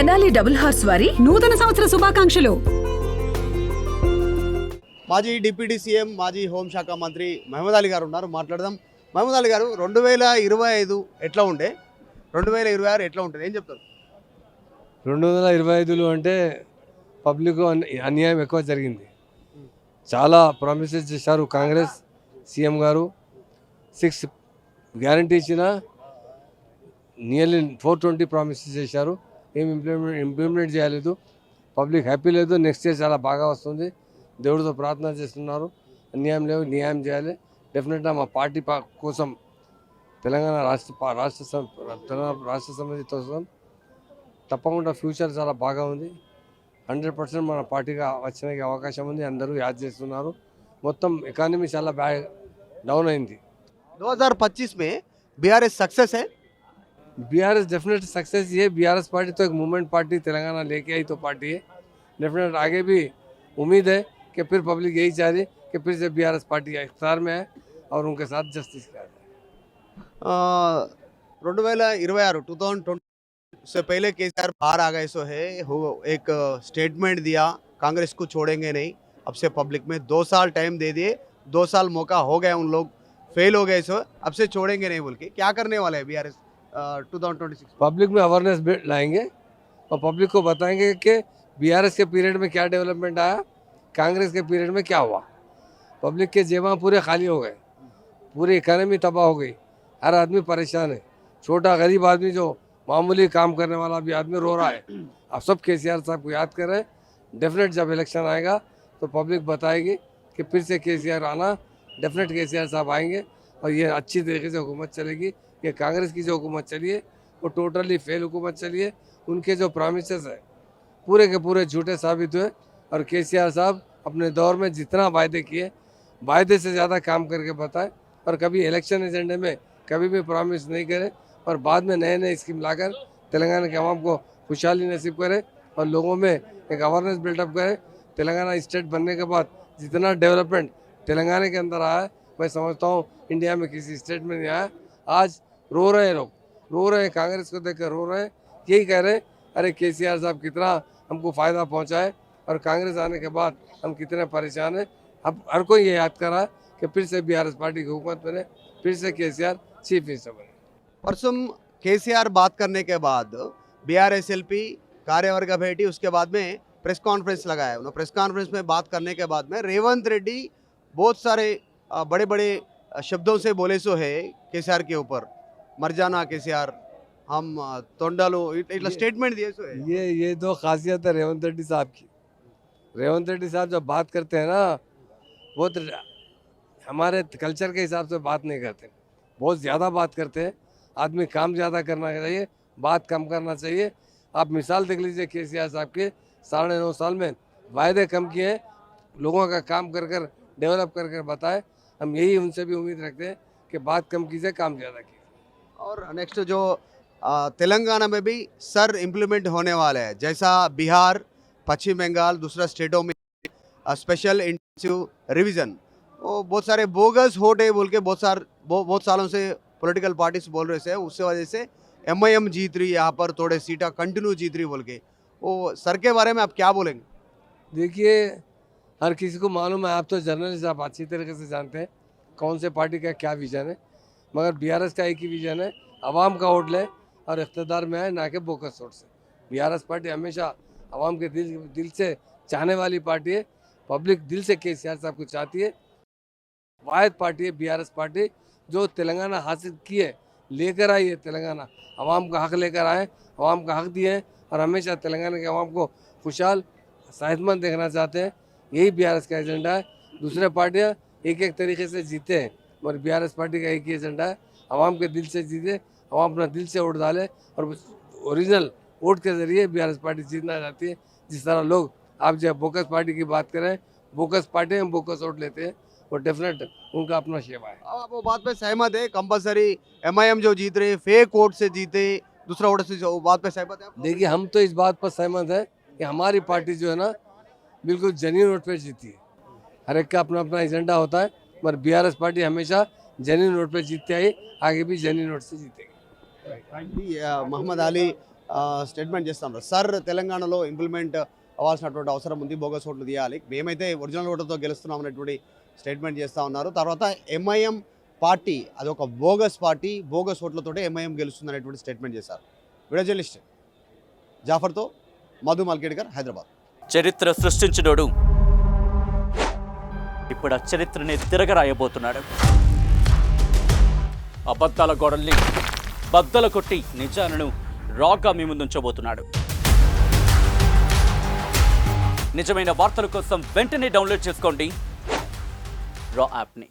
Tenali double horse వారి నూతన సంవత్సర శుభాకాంక్షలు. మాజీ డిప్యూటీ సీఎం మాజీ హోంశాఖ మంత్రి మహమూద్ అలీ గారు ఉన్నారు, మాట్లాడదాం. మహమూద్ అలీ గారు, 2025 ఎట్లా ఉండే, 2026 ఎట్లా ఉంటుంది, ఏం చెప్తారు? 2025లో అంటే పబ్లిక్ అన్యాయం ఎక్కువ జరిగింది. చాలా ప్రామిసెస్ చేశారు కాంగ్రెస్ సీఎం గారు. 6 గ్యారంటీ ఇచ్చిన, నియర్లీ 420 ప్రామిసెస్ చేశారు. ఏం ఇంప్లిమెంట్ చేయలేదు. పబ్లిక్ హ్యాపీ లేదు. నెక్స్ట్ ఇయర్ చాలా బాగా వస్తుంది. దేవుడితో ప్రార్థన చేస్తున్నారు. అన్యాయం లేవు, న్యాయం చేయాలి. డెఫినెట్గా మా పార్టీ కోసం, తెలంగాణ రాష్ట్ర సమితి కోసం తప్పకుండా ఫ్యూచర్ చాలా బాగా ఉంది. 100% మన పార్టీగా వచ్చడానికి అవకాశం ఉంది. అందరూ యాద్ చేస్తున్నారు. మొత్తం ఎకానమీ చాలా డౌన్ అయింది. 2025 में बीआरएस सक्सेस है? बीआरएस डेफिनेट सक्सेस ये बीआरएस पार्टी तो एक मूवमेंट पार्टी तेलंगाना लेके आई तो पार्टी है. डेफिनेट आगे भी उम्मीद है कि फिर पब्लिक यही चाह रही कि फिर से बीआरएस पार्टी इख्तियार में है और उनके साथ जस्टिस का है. 2026 से पहले केसीआर बाहर आ गए सो है, वो एक स्टेटमेंट दिया, कांग्रेस को छोड़ेंगे नहीं. अब से पब्लिक में 2 साल टाइम दे दिए, 2 साल मौका हो गया, उन लोग फेल हो गए सो अब से छोड़ेंगे नहीं बोल के. क्या करने वाले हैं बीआरएस 2026? पब्लिक में अवेयरनेस लाएंगे और पब्लिक को बताएंगे कि बीआरएस के पीरियड में क्या डेवलपमेंट आया, कांग्रेस के पीरियड में क्या हुआ. पब्लिक के जेब पूरे खाली हो गए, पूरी इकानमी तबाह हो गई, हर आदमी परेशान है. छोटा गरीब आदमी जो मामूली काम करने वाला भी आदमी रो रहा है. आप सब केसीआर साहब को याद कर रहे हैं. डेफिनेट जब इलेक्शन आएगा तो पब्लिक बताएगी कि फिर से केसीआर आना. डेफिनेट केसीआर साहब आएंगे और ये अच्छी तरीके से हुकूमत चलेगी. ये कांग्रेस की जो हुकूमत चली है वो टोटली फेल हुकूमत चली है. उनके जो प्रॉमिसेस है पूरे के पूरे झूठे साबित हुए. और केसीआर साहब अपने दौर में जितना वायदे किए, वायदे से ज़्यादा काम करके बताए. और कभी इलेक्शन एजेंडे में कभी भी प्रॉमिस नहीं करे और बाद में नए नए स्कीम लाकर तेलंगाना के आवाम को खुशहाली नसीब करे और लोगों में एक अवेयरनेस बिल्डअप करे. तेलंगाना स्टेट बनने के बाद जितना डेवलपमेंट तेलंगाना के अंदर आया है, मैं समझता हूँ इंडिया में किसी स्टेट में नहीं आया. आज रो रहे हैं लोग, रो रहे हैं, कांग्रेस को देखकर रो रहे हैं. यही कह रहे हैं अरे केसीआर साहब कितना हमको फ़ायदा पहुँचाए और कांग्रेस आने के बाद हम कितने परेशान हैं. अब हर कोई ये याद कर रहा है कि फिर से बीआरएस पार्टी की हुकूमत बने, फिर से केसीआर चीफ मिनिस्टर बने. परसों केसीआर बात करने के बाद बीआरएसएलपी कार्यवर्ग बैठी, उसके बाद में प्रेस कॉन्फ्रेंस लगाया. उन्होंने प्रेस कॉन्फ्रेंस में बात करने के बाद में रेवंत रेड्डी बहुत सारे बड़े बड़े शब्दों से बोले सो है केसीआर के ऊपर, मर जाना केसीआर, हम तोंडालो, इतना स्टेटमेंट दिए सो है. ये दो खासियत है रेवंत रेड्डी साहब की. रेवंत रेड्डी साहब जब बात करते हैं ना, वो तो हमारे कल्चर के हिसाब से बात नहीं करते, बहुत ज़्यादा बात करते हैं. आदमी काम ज़्यादा करना चाहिए, बात कम करना चाहिए. आप मिसाल देख लीजिए केसीआर साहब के 9.5 साल में वायदे कम किए हैं, लोगों का काम कर कर डेवलप कर कर बताए. हम यही उनसे भी उम्मीद रखते हैं कि बात कम कीजिए, काम ज़्यादा कीजिए. और नेक्स्ट जो तेलंगाना में भी सर इम्प्लीमेंट होने वाला है, जैसा बिहार, पश्चिम बंगाल, दूसरा स्टेटों में स्पेशल इंटेंसिव रिवीजन, वो बहुत सारे बोगस वोट है बोल के बहुत सालों से पॉलिटिकल पार्टीज बोल रहे थे. उससे वजह से एमआईएम जीत रही, यहाँ पर थोड़े सीटा कंटिन्यू जीत रही बोल के. वो सर के बारे में आप क्या बोलेंगे? देखिए, हर किसी को मालूम है, आप तो जर्नलिस्ट, आप अच्छी तरीके से जानते हैं कौन से पार्टी का क्या विजन है. मगर बीआरएस का एक ही विजन है, आवाम का वोट ले और इख्तियार में आए, ना कि बोकस वोट से. बीआरएस पार्टी हमेशा आवाम के दिल से चाहने वाली पार्टी है. पब्लिक दिल से केसीआर साहब को चाहती है. वाहिद पार्टी है बीआरएस पार्टी जो तेलंगाना हासिल की है, लेकर आई है. तेलंगाना आवाम का हक लेकर आए, आवाम का हक दिए हैं और हमेशा तेलंगाना के आवाम को खुशहाल सेहतमंद देखना चाहते हैं. यही बीआरएस का एजेंडा है. दूसरे पार्टियां एक एक तरीके से जीते हैं, मगर बीआरएस पार्टी का एक ही एजेंडा है, आवाम के दिल से जीते, आवाम अपना दिल से वोट डाले और ओरिजिनल वोट के ज़रिए बीआरएस पार्टी जीतना चाहती है. जिस तरह लोग आप जब बोकस पार्टी की बात करें, बोकस पार्टी में बोकस वोट लेते हैं, वो डेफिनेट उनका अपना शेवा है. अब आप वो बात पे सहमत है? कंपलसरी एमआईएम जो जीत रहे फेक वोट से जीते, दूसरा वोट से, वो बात पे सहमत है आप? देखिए, हम तो इस बात पर सहमत है कि हमारी पार्टी जो है ना, बिल्कुल जेन्युइन वोट पे जीती है. हर एक का अपना अपना एजेंडा होता है, मगर बीआरएस पार्टी हमेशा जेन्युइन वोट पे जीतती आई, आगे भी जेन्युइन वोट से जीतेगी. मोहम्मद अली స్టేట్మెంట్ చేస్తూ ఉన్నారు. సార్ తెలంగాణలో ఇంప్లిమెంట్ అవ్వాల్సినటువంటి అవసరం ఉంది, బోగస్ ఓట్లు తీయాలి, మేమైతే ఒరిజినల్ ఓట్లతో గెలుస్తున్నాం అనేటువంటి స్టేట్మెంట్ చేస్తూ ఉన్నారు. తర్వాత ఎంఐఎం పార్టీ అదొక బోగస్ పార్టీ, బోగస్ ఓట్లతోటే ఎంఐఎం గెలుస్తుంది అనేటువంటి స్టేట్మెంట్ చేశారు. వీడియో జర్నలిస్ట్ జాఫర్తో మధు మల్కేడ్కర్, హైదరాబాద్. చరిత్ర సృష్టించినోడు ఇప్పుడు ఆ చరిత్రని తిరగరాయబోతున్నాడు. అబద్ధాల గోడల్ని బద్దలు కొట్టి నిజాలను రాగా మీ ముందుంచబోతున్నాడు. నిజమైన వార్తల కోసం వెంటనే డౌన్లోడ్ చేసుకోండి రా యాప్ని.